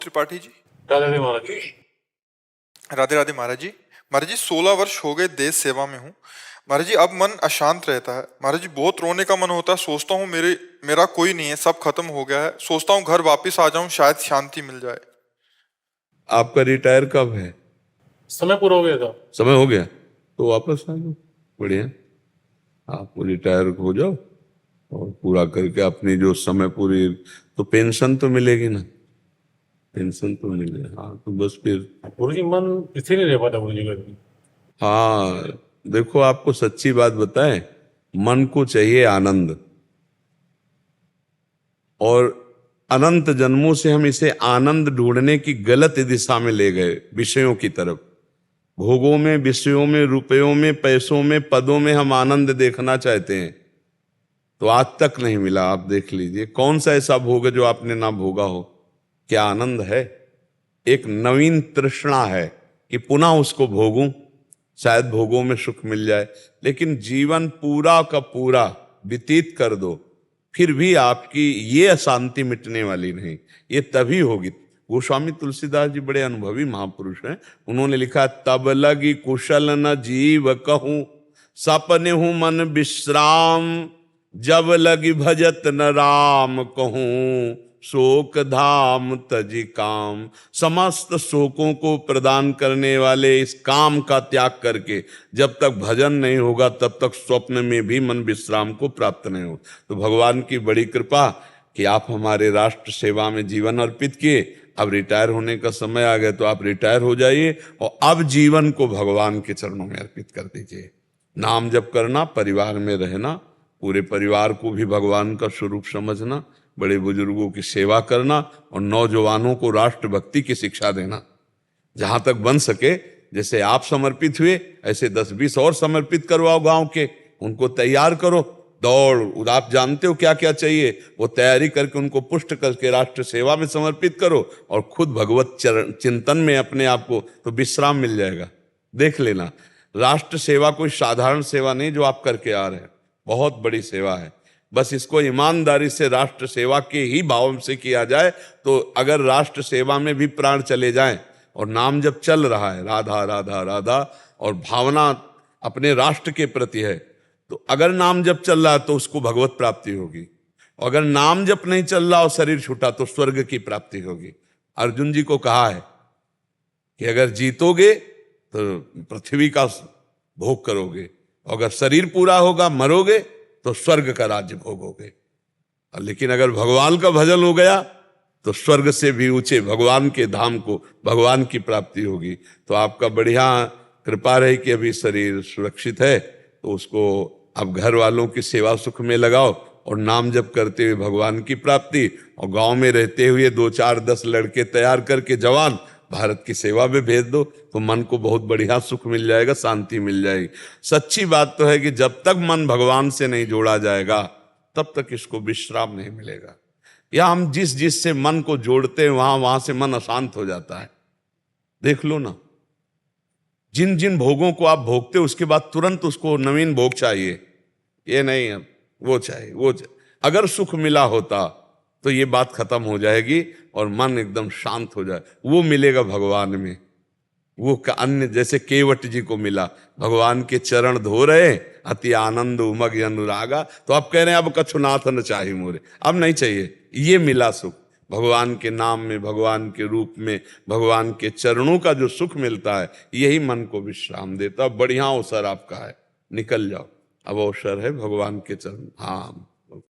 त्रिपाठी जी। राधे राधे महाराज जी। राधे राधे महाराज जी। महाराज जी 16 वर्ष हो गए देश सेवा में हूँ महाराज जी। अब मन अशांत रहता है महाराज जी। बहुत रोने का मन होता है। सोचता हूँ मेरा कोई नहीं है, सब खत्म हो गया है। सोचता हूँ घर वापस आ जाऊं, शायद शांति मिल जाए। आपका रिटायर कब है? समय पूरा हो गया था। समय हो गया तो वापस आ जाओ, बढ़िया। आप रिटायर हो जाओ और पूरा करके अपनी जो समय पूरी, तो पेंशन तो मिलेगी ना, पेंशन तो मिले। हाँ तो बस फिर। गुरु जी मन स्थिर नहीं रह पाता गुरु जी का। हाँ देखो, आपको सच्ची बात बताएं, मन को चाहिए आनंद, और अनंत जन्मों से हम इसे आनंद ढूंढने की गलत दिशा में ले गए, विषयों की तरफ। भोगों में, विषयों में, रुपयों में, पैसों में, पदों में हम आनंद देखना चाहते हैं, तो आज तक नहीं मिला। आप देख लीजिए कौन सा ऐसा भोग है जो आपने ना भोगा हो। क्या आनंद है। एक नवीन तृष्णा है कि पुनः उसको भोगूं, शायद भोगों में सुख मिल जाए। लेकिन जीवन पूरा का पूरा व्यतीत कर दो, फिर भी आपकी ये अशांति मिटने वाली नहीं। ये तभी होगी। गोस्वामी तुलसीदास जी बड़े अनुभवी महापुरुष हैं। उन्होंने लिखा, तब लगी कुशल न जीव कहूं, सपने हूं मन विश्राम, जब लगी भजत न राम कहूं, शोक धाम तजी काम। समस्त शोकों को प्रदान करने वाले इस काम का त्याग करके जब तक भजन नहीं होगा, तब तक स्वप्न में भी मन विश्राम को प्राप्त नहीं हो। तो भगवान की बड़ी कृपा कि आप हमारे राष्ट्र सेवा में जीवन अर्पित किए। अब रिटायर होने का समय आ गया, तो आप रिटायर हो जाइए और अब जीवन को भगवान के चरणों में अर्पित कर दीजिए। नाम जप करना, परिवार में रहना, पूरे परिवार को भी भगवान का स्वरूप समझना, बड़े बुजुर्गों की सेवा करना, और नौजवानों को राष्ट्रभक्ति की शिक्षा देना। जहां तक बन सके, जैसे आप समर्पित हुए ऐसे 10-20 और समर्पित करवाओ गांव के, उनको तैयार करो। दौड़, आप जानते हो क्या क्या चाहिए, वो तैयारी करके उनको पुष्ट करके राष्ट्र सेवा में समर्पित करो, और खुद भगवत चिंतन में अपने आप को, तो विश्राम मिल जाएगा। देख लेना, राष्ट्र सेवा कोई साधारण सेवा नहीं जो आप करके आ रहे हैं, बहुत बड़ी सेवा है। बस इसको ईमानदारी से राष्ट्र सेवा के ही भाव से किया जाए, तो अगर राष्ट्र सेवा में भी प्राण चले जाएं और नाम जब चल रहा है राधा राधा राधा, और भावना अपने राष्ट्र के प्रति है, तो अगर नाम जब चल रहा है तो उसको भगवत प्राप्ति होगी। और अगर नाम जब नहीं चल रहा और शरीर छूटा तो स्वर्ग की प्राप्ति होगी। अर्जुन जी को कहा है कि अगर जीतोगे तो पृथ्वी का भोग करोगे, और अगर शरीर पूरा होगा, मरोगे, तो स्वर्ग का राज्य भोगोगे। लेकिन अगर भगवान का भजन हो गया तो स्वर्ग से भी ऊंचे भगवान के धाम को, भगवान की प्राप्ति होगी। तो आपका बढ़िया कृपा रही कि अभी शरीर सुरक्षित है, तो उसको आप घर वालों की सेवा सुख में लगाओ, और नाम जप करते हुए भगवान की प्राप्ति, और गांव में रहते हुए 2-4-10 लड़के तैयार करके जवान भारत की सेवा में भेज दो, तो मन को बहुत बढ़िया सुख मिल जाएगा, शांति मिल जाएगी। सच्ची बात तो है कि जब तक मन भगवान से नहीं जोड़ा जाएगा, तब तक इसको विश्राम नहीं मिलेगा। या हम जिस से मन को जोड़ते हैं, वहां से मन अशांत हो जाता है। देख लो ना, जिन जिन भोगों को आप भोगते हो, उसके बाद तुरंत उसको नवीन भोग चाहिए। ये नहीं है, वो चाहिए, वो चाहिए। अगर सुख मिला होता तो ये बात खत्म हो जाएगी और मन एकदम शांत हो जाए। वो मिलेगा भगवान में। वो अन्य जैसे केवट जी को मिला, भगवान के चरण धो रहे, अति आनंद उमग अनुरागा, तो आप कह रहे हैं अब कछुनाथ न चाहिए मोरे, अब नहीं चाहिए। ये मिला सुख भगवान के नाम में, भगवान के रूप में, भगवान के चरणों का जो सुख मिलता है, यही मन को विश्राम देता। बढ़िया अवसर आपका है, निकल जाओ, अब अवसर है भगवान के चरण। हाँ।